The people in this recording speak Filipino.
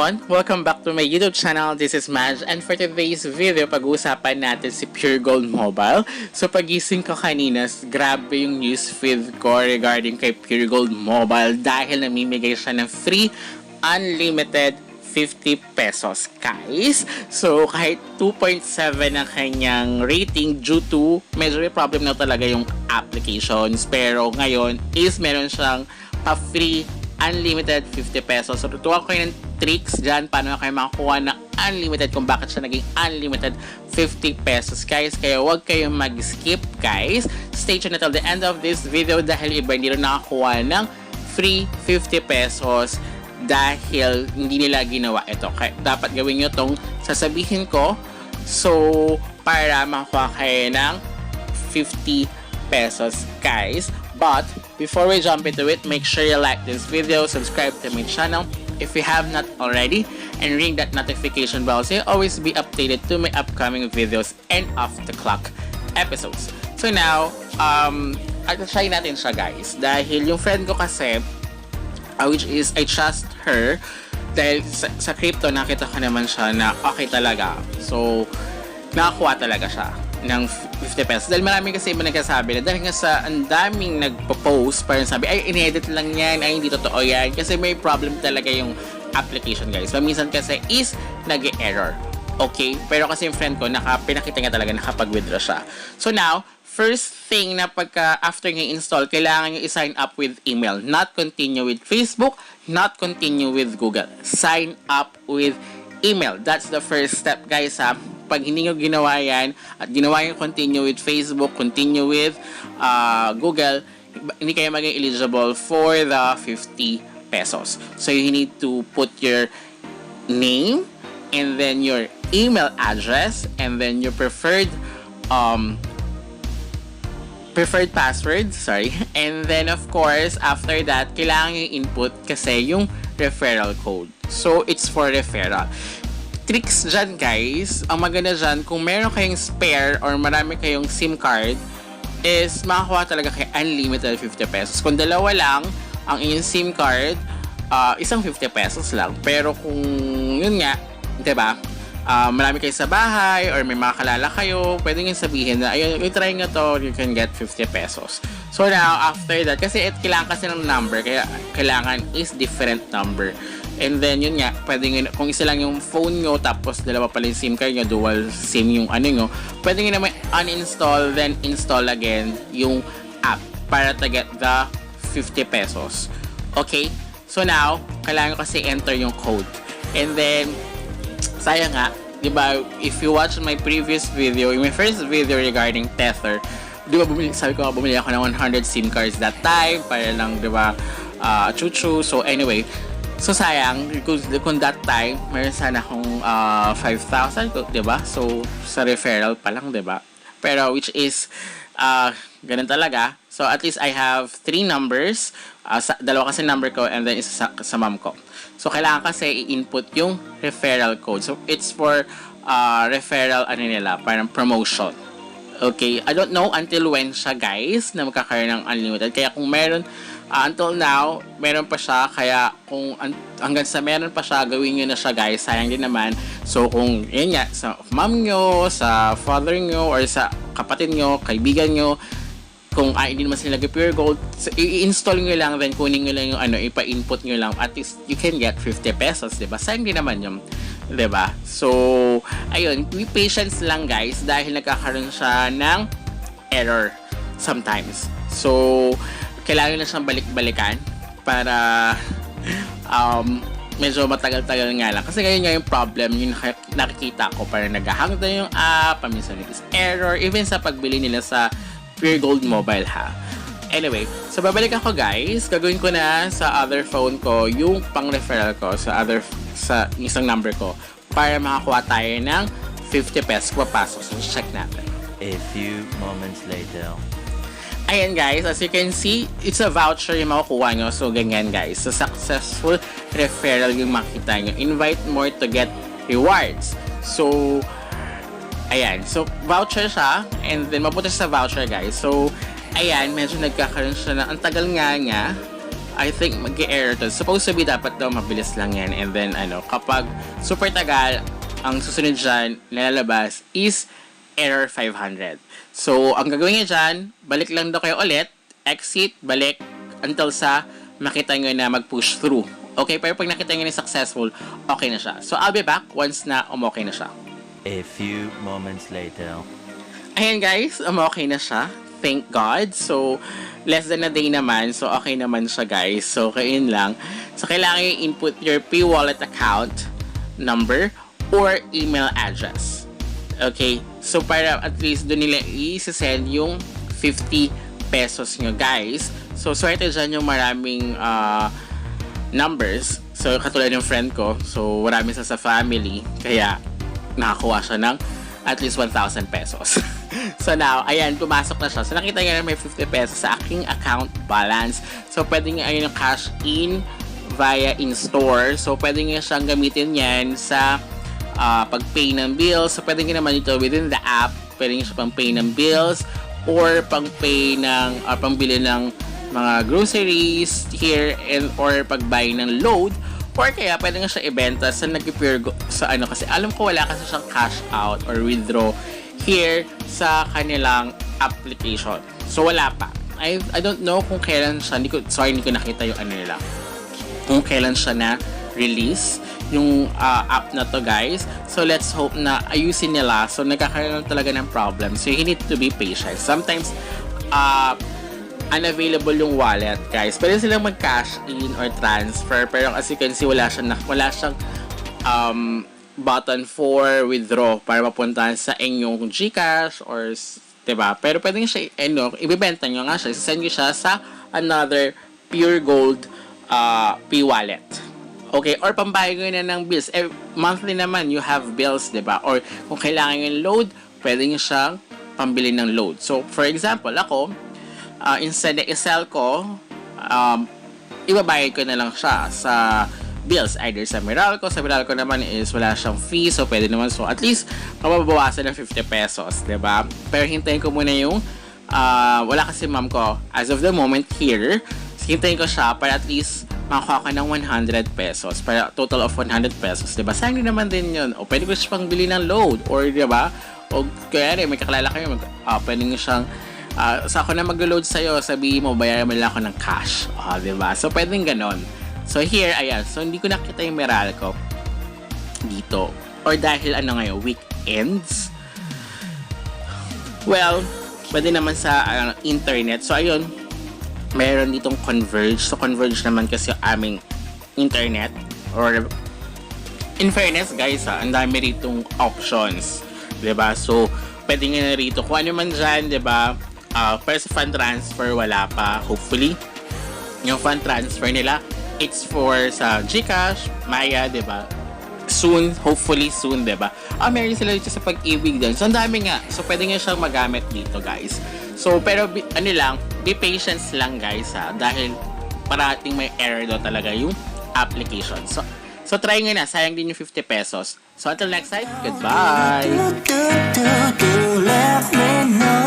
everyone! Welcome back to my YouTube channel. This is Maj, and for today's video, pag-uusapan natin si Pure Gold Mobile. So pagising ko kanina, grabe yung news feed ko regarding kay Pure Gold Mobile dahil namimigay siya ng free unlimited 50 pesos, guys. So kahit 2.7 ang kanyang rating due to medyo may problem na talaga yung applications, pero ngayon is meron siyang pa-free unlimited 50 pesos. So, tutuwa ko yung tricks dyan paano kayo makakuha ng unlimited, kung bakit siya naging unlimited 50 pesos, guys. Kaya huwag kayong mag-skip, guys. Stay tuned until the end of this video dahil iba hindi rin nakakuha ng free 50 pesos dahil hindi nila ginawa ito. Kaya dapat gawin nyo itong sasabihin ko. So, para makakuha kayo ng 50 pesos, guys. But before we jump into it, make sure you like this video, subscribe to my channel if you have not already, and ring that notification bell so you always be updated to my upcoming videos and off the clock episodes. So now, try natin siya, guys. Dahil yung friend ko kasi, which is I trust her, dahil sa crypto nakita ko naman siya na okay talaga. So, nakakuha talaga siya ng 50 pesos. Dahil marami kasi iba nagkasabi na dahil nga sa ang daming nagpo-post, parang sabi, ay, in-edit lang yan, ay, hindi totoo yan. Kasi may problem talaga yung application, guys. So, minsan kasi is nag-error. Okay? Pero kasi yung friend ko, pinakita niya talaga nakapag-withdraw siya. So now, first thing na after niya install, kailangan niyo i-sign up with email. Not continue with Facebook, not continue with Google. Sign up with email. That's the first step, guys, ha. Pag hindi nyo ginawa yan, at ginawa nyo continue with Facebook, continue with Google, hindi kayo maging eligible for the 50 pesos. So, you need to put your name, and then your email address, and then your preferred password, and then of course, after that, kailangan nyo input kasi yung referral code. So, it's for referral. Tricks dyan, guys, ang maganda dyan, kung meron kayong spare or marami kayong SIM card, is makakuha talaga kayo unlimited 50 pesos. Kung dalawa lang ang inyong SIM card, isang 50 pesos lang. Pero kung yun nga, diba, marami kayo sa bahay or may mga kalala kayo, pwede nyo sabihin na, ayun, try nyo to, you can get 50 pesos. So now, after that, kasi kailangan kasi ng number, kaya kailangan is different number. And then, yun nga, pwede nyo, kung isa lang yung phone nyo, tapos dalawa pala yung SIM card nyo, dual SIM yung ano nyo, pwede nyo naman uninstall, then install again yung app para to get the 50 pesos. Okay? So now, kailangan nyo kasi enter yung code. And then, sayang nga, diba, if you watch my previous video, my first video regarding Tether, diba, sabi ko, bumili ako ng 100 SIM cards that time, para lang, diba, chuchu. So anyway, so sayang, kung that time, mayroon sana akong 5,000, diba? So, sa referral pa lang, diba? Pero, which is, ganun talaga. So, at least I have 3 numbers. Dalawa kasi number ko, and then isa sa mom ko. So, kailangan kasi i-input yung referral code. So, it's for referral, parang promotion. Okay? I don't know until when siya, guys, na magkakaroon ng unlimited. Kaya kung meron, until now, meron pa siya. Kaya kung hanggang sa meron pa siya, gawin nyo na siya, guys. Sayang din naman. So, kung yun nga, sa mom nyo, sa father nyo, or sa kapatid nyo, kaibigan nyo, kung hindi naman sila Pure Gold, so, i-install nyo lang, then kunin nyo lang yung ipa-input nyo lang. At least, you can get 50 pesos, diba? Sayang din naman yung, diba? So, ayun, be patience lang, guys, dahil nagkakaroon siya ng error sometimes. So, kailangan na siyang balik-balikan para medyo matagal-tagal nga lang. Kasi ngayon nga yung problem, yung nakikita ko, parang nag-hang down yung app, paminsan is error, even sa pagbili nila sa Pure Gold Mobile, ha. Anyway, so babalik ako, guys. Gagawin ko na sa other phone ko yung pang-referral ko sa isang number ko para makakuha tayo ng 50 pesos papasok. So, check natin. A few moments later. Ayan, guys, as you can see, it's a voucher yung makukuha nyo. So, ganyan, guys. So, successful referral yung makita nyo. Invite more to get rewards. So, ayan. So, voucher siya. And then, mapunta sa voucher, guys. So, ayan, medyo nagkakaroon siya na, ang tagal nga niya. I think mag-error to. Supposed to be dapat daw mabilis lang yan. And then, kapag super tagal, ang susunod dyan nalalabas is error 500. So, ang gagawin niya dyan, balik lang daw kayo ulit, exit, balik, until sa makita nyo na mag-push through. Okay, pero pag nakita nyo na successful, okay na siya. So, I'll be back once na okay na siya. A few moments later. Ayan guys, okay na siya. Thank God. So, less than a day naman. So, okay naman siya guys. So, kayo lang. So, kailangan i-input your P-Wallet account number or email address. Okay? So, para at least doon nila i-send yung 50 pesos nyo guys. So, swerte dyan yung maraming numbers. So, katulad yung friend ko. So, marami sa family. Kaya, nakakuha siya ng at least 1,000 pesos. So now, ayan, pumasok na siya. So nakita niya na may 50 pesos sa aking account balance. So pwede niya ayun yung cash in via in-store. So pwede niya siyang gamitin yan sa pag-pay ng bills. So pwede niya naman ito within the app. Pwede niya siya pang-pay ng bills or pang-pay ng, pang-bili ng mga groceries here and or pag-buy ng load. Or kaya pwede nga siya ibenta sa nag-pure sa kasi alam ko wala kasi siyang cash out or withdraw here sa kanilang application. So wala pa. I don't know kung kailan siya, hindi ko nakita yung nila. Kung kailan siya na release yung app na to guys. So let's hope na ayusin nila. So nagkakaroon talaga ng problem. So you need to be patient. Sometimes unavailable yung wallet guys. Pwede silang mag-cash in or transfer, pero as you can see wala siyang button for withdraw para mapuntahan sa inyong GCash or 'di ba? Pero pwede siya ibebenta nyo nga siya, send nyo siya sa another Pure Gold P-Wallet. Okay, or pambayad nyo na ng bills. Monthly naman you have bills, 'di ba? Or kung kailangan yung load, pwede nyo siyang pambili ng load. So for example, ako instead na i-sell ko, ibabayad ko na lang siya sa bills, either sa Meralco. Sa Meralco naman is wala siyang fee, so pwede naman. So at least mababawasan ng 50 pesos, diba? Pero hintayin ko muna yung wala kasi ma'am ko as of the moment here. Hintayin ko siya para at least makakuha ka ng 100 pesos para total of 100 pesos, diba? Sayang din naman din yun. O pwede ko siya pang bili ng load, or diba? O kaya may kakalala kayo, pwede nyo siyang sa ako na mag-load sa'yo, sabihin mo, bayaran mo lang ako ng cash. Diba? So, pwedeng ganon. So, here, ayan. So, hindi ko nakita yung Meralco dito. Or dahil, weekends. Well, pwede naman sa internet. So, ayun, meron ditong Converge. So, Converge naman kasi yung aming internet. Or, in fairness, guys, ang dami ritong options. Diba? So, pwede nga na rito. Kung ano man dyan, diba? Pero sa fund transfer, wala pa. Hopefully, yung fund transfer nila, it's for sa GCash, Maya, diba? Soon, hopefully soon, diba? Meron sila dito sa Pag-ibig din. So, ang dami nga. So, pwede nga siyang magamit dito, guys. So, pero, be patient lang, guys, dahil parating may error daw talaga yung application. So try nga na. Sayang din yung 50 pesos. So, until next time, goodbye! Let me know.